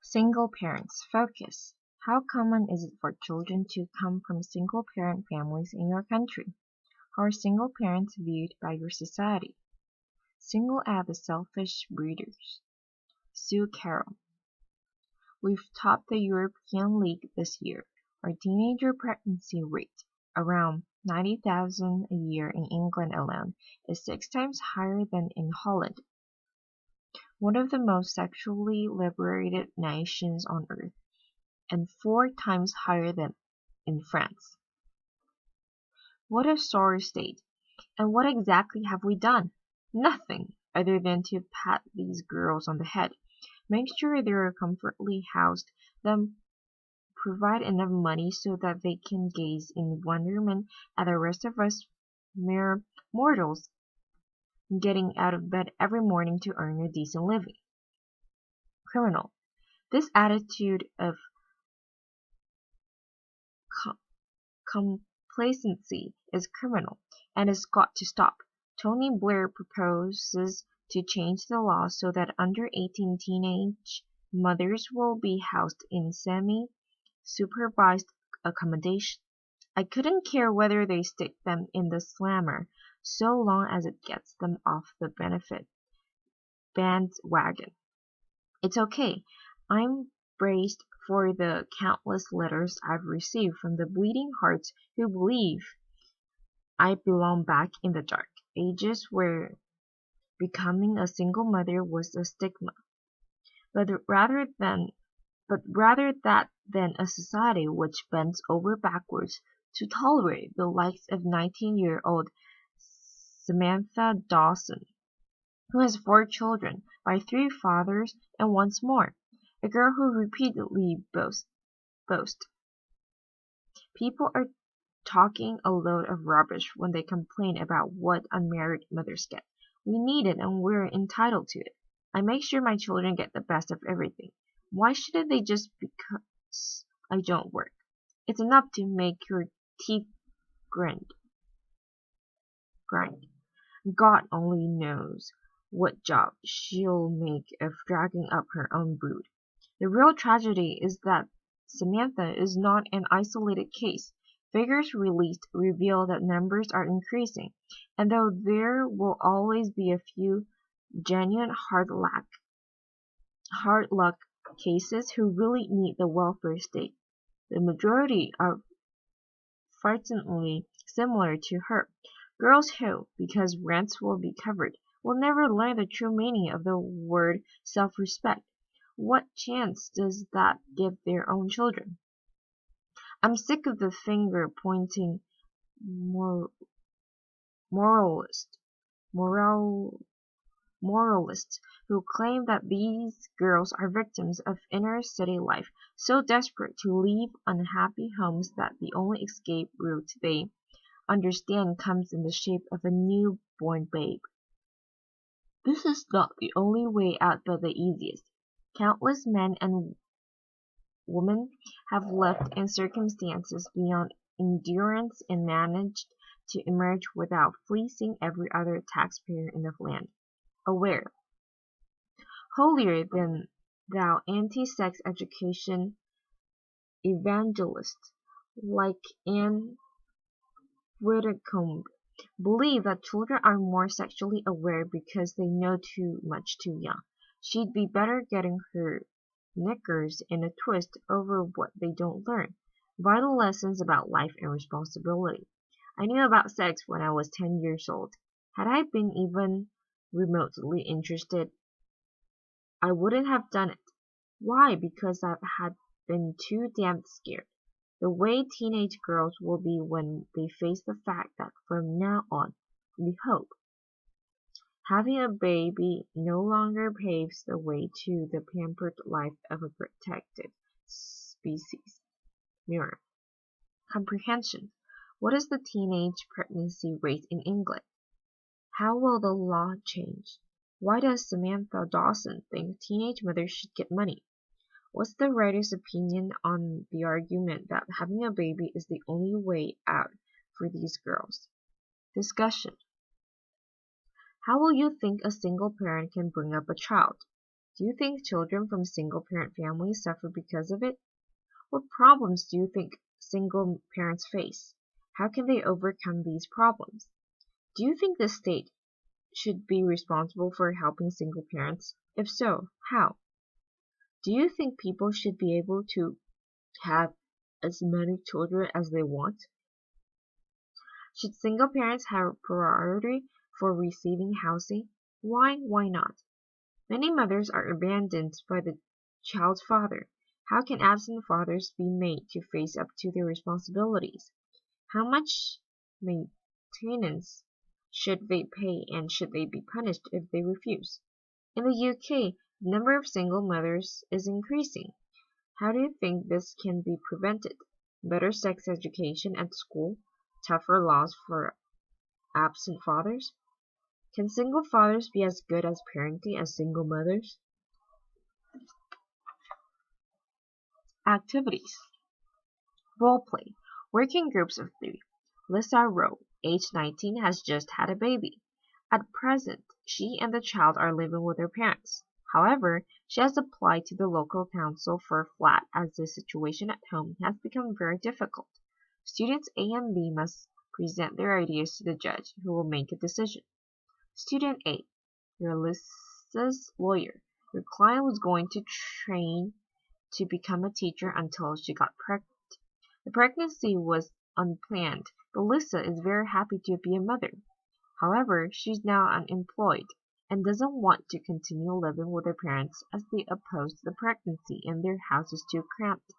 Single parents focus. How common is it for children to come from single-parent families in your country? How are single parents viewed by your society? Single out the selfish breeders. Sue Carroll. We've topped the European League this year. Our teenager pregnancy rate, around 90,000 a year in England alone, is 6 times higher than in Holland, one of the most sexually liberated nations on earth, and 4 times higher than in France. What a sorry state! And what exactly have we done? Nothing, other than to pat these girls on the head, make sure they are comfortably housed, then provide enough money so that they can gaze in wonderment at the rest of us mere mortals getting out of bed every morning to earn a decent living. Criminal. This attitude of complacency is criminal, and has got to stop. Tony Blair proposes to change the law so that under-18 teenage mothers will be housed in semi-supervised accommodation. I couldn't care whether they stick them in the slammer, so long as it gets them off the benefit bandwagon. It's okay. I'm braced for the countless letters I've received from the bleeding hearts who believe I belong back in the dark ages where becoming a single mother was a stigma. But rather that than a society which bends over backwards to tolerate the likes of 19-year-old Samantha Dawson, who has 4 children by 3 fathers and wants more, a girl who repeatedly boasts. People are talking a load of rubbish when they complain about what unmarried mothers get. We need it and we're entitled to it. I make sure my children get the best of everything. Why shouldn't they just because I don't work? It's enough to make your teeth grind. God only knows what job she'll make of dragging up her own brood. The real tragedy is that Samantha is not an isolated case. Figures released reveal that numbers are increasing, and though there will always be a few genuine hard luck cases who really need the welfare state, the majority are frighteningly similar to her. Girls who, because rents will be covered, will never learn the true meaning of the word self-respect. What chance does that give their own children? I'm sick of the finger-pointing moralists who claim that these girls are victims of inner-city life, so desperate to leave unhappy homes that the only escape route they understand comes in the shape of a new-born babe. This is not the only way out but the easiest. Countless men and women have left in circumstances beyond endurance and managed to emerge without fleecing every other taxpayer in the land. Aware. Holier than thou anti-sex education evangelists like Anne Widdecombe believe that children are more sexually aware because they know too much too young. She'd be better getting her knickers in a twist over what they don't learn. Vital lessons about life and responsibility. I knew about sex when I was 10 years old. Had I been even remotely interested, I wouldn't have done it. Why? Because I had been too damn scared. The way teenage girls will be when they face the fact that from now on, we hope, having a baby no longer paves the way to the pampered life of a protected species. Mirror. Comprehension. What is the teenage pregnancy rate in England? How will the law change? Why does Samantha Dawson think teenage mothers should get money? What's the writer's opinion on the argument that having a baby is the only way out for these girls? Discussion. How will you think a single parent can bring up a child? Do you think children from single-parent families suffer because of it? What problems do you think single parents face? How can they overcome these problems? Do you think the state should be responsible for helping single parents? If so, how? Do you think people should be able to have as many children as they want? Should single parents have priority for receiving housing? Why not? Many mothers are abandoned by the child's father. How can absent fathers be made to face up to their responsibilities? How much maintenance should they pay, and should they be punished if they refuse? In the UK, the number of single mothers is increasing. How do you think this can be prevented? Better sex education at school? Tougher laws for absent fathers? Can single fathers be as good as parenting as single mothers? Activities. Role play. Working groups of 3. Lisa Rowe, age 19, has just had a baby. At present, she and the child are living with her parents. However, she has applied to the local council for a flat as the situation at home has become very difficult. Students A and B must present their ideas to the judge, who will make a decision. Student A. You're Lisa's lawyer. Your client was going to train to become a teacher until she got pregnant. The pregnancy was unplanned, but Lisa is very happy to be a mother. However, she's now unemployed and doesn't want to continue living with her parents as they oppose the pregnancy and their house is too cramped.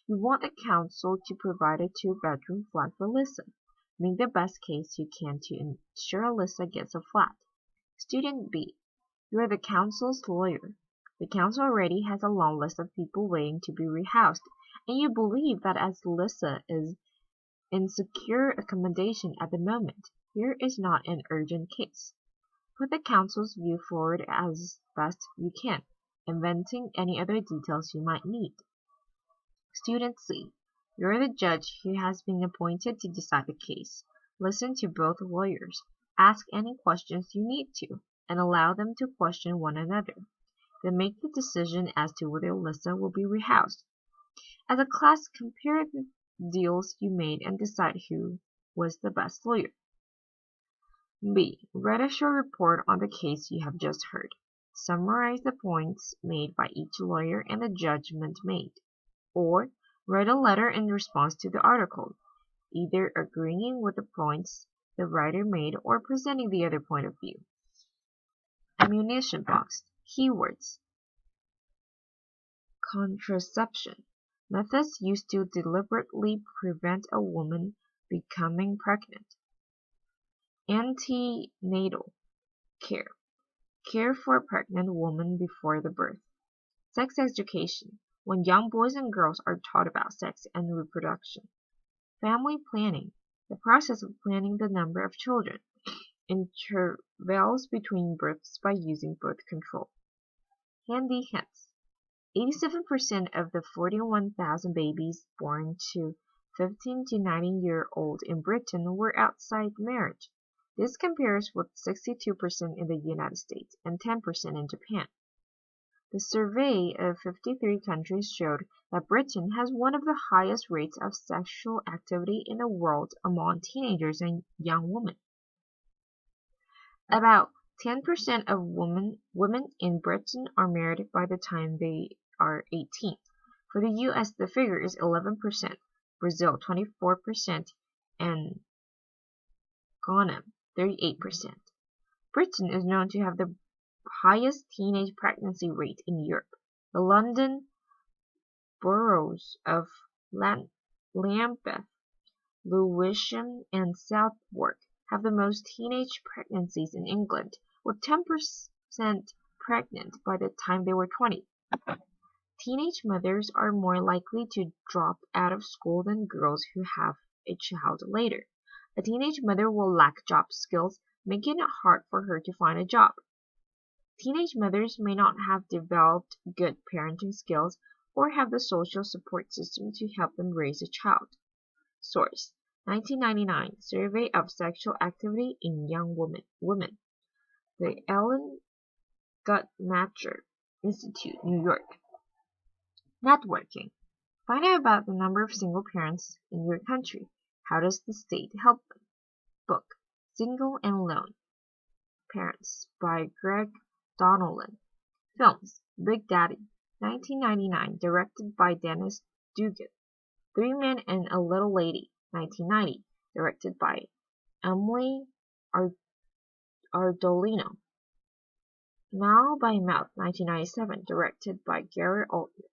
You want the council to provide a 2-bedroom flat for Lisa. Make the best case you can to ensure Lisa gets a flat. Student B. You are the council's lawyer. The council already has a long list of people waiting to be rehoused, and you believe that as Lisa is in secure accommodation at the moment, here is not an urgent case. Put the council's view forward as best you can, inventing any other details you might need. Student C. You are the judge who has been appointed to decide the case. Listen to both lawyers. Ask any questions you need to, and allow them to question one another. Then make the decision as to whether Lisa will be rehoused. As a class, compare the deals you made and decide who was the best lawyer. B. Write a short report on the case you have just heard. Summarize the points made by each lawyer and the judgment made. Or, write a letter in response to the article, either agreeing with the points the writer made or presenting the other point of view. Ammunition box. Keywords. Contraception. Methods used to deliberately prevent a woman becoming pregnant. Antenatal care. Care for a pregnant woman before the birth. Sex education. When young boys and girls are taught about sex and reproduction. Family planning. The process of planning the number of children. Intervals between births by using birth control. Handy hints. 87% of the 41,000 babies born to 15 to 19-year-old in Britain were outside marriage. This compares with 62% in the United States and 10% in Japan. The survey of 53 countries showed that Britain has one of the highest rates of sexual activity in the world among teenagers and young women. About 10% of women in Britain are married by the time they are 18. For the US, the figure is 11%, Brazil 24%, and Ghana 38%. Britain is known to have the highest teenage pregnancy rate in Europe. The London boroughs of Lambeth, Lewisham, and Southwark have the most teenage pregnancies in England, with 10% pregnant by the time they were 20. Teenage mothers are more likely to drop out of school than girls who have a child later. A teenage mother will lack job skills, making it hard for her to find a job. Teenage mothers may not have developed good parenting skills or have the social support system to help them raise a child. Source: 1999 Survey of Sexual Activity in Young Women. The Ellen Guttmacher Institute, New York. Networking. Find out about the number of single parents in your country. How does the state help them? Book, Single and Lone Parents by Greg Donnellan. Films, Big Daddy, 1999, directed by Dennis Dugan. Three Men and a Little Lady, 1990, directed by Emily Ardolino. Now by Mouth, 1997, directed by Gary Oldman.